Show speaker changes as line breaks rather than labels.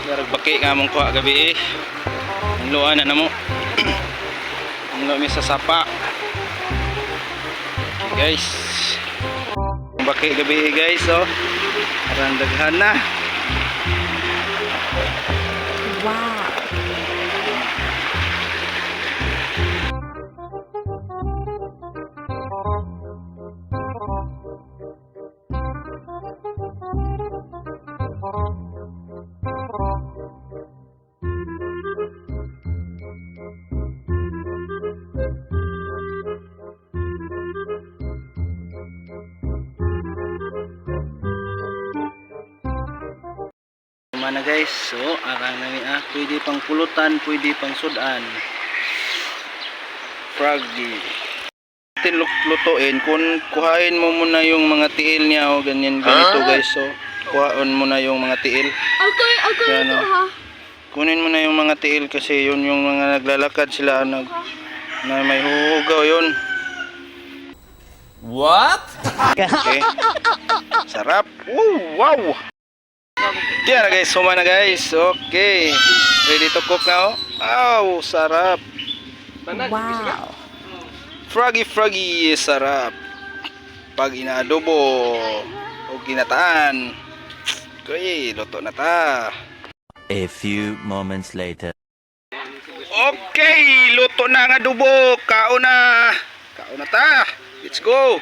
Darag baki nga mong kuha gabi eh. Ang luha na mo. Ang luha mi sa sapa. Okay, guys. Baki gabi eh guys oh. Parang daghan na.
Wow.
Mana guys, so arang na pwede pang pulutan, pwede pang sudan. Froggy. Lutuin kung kuhain mo muna yung mga tiil niya o ganyan ganito guys, so kuhain mo na yung mga tiil.
Okay,
Yan,
ha.
kunin mo na yung mga tiil kasi yun yung mga naglalakad sila na may huhugaw yun.
What?
Okay. Sarap. Wow. Yan na guys, suma na guys. Okay. Ready to cook na oh. Wow, sarap.
Wow.
Froggy, sarap. Pag inaadobo o ginataan. Okay, luto na ta.
A few moments later.
Okay, luto na ang adobo. Kaon na ta. Let's go.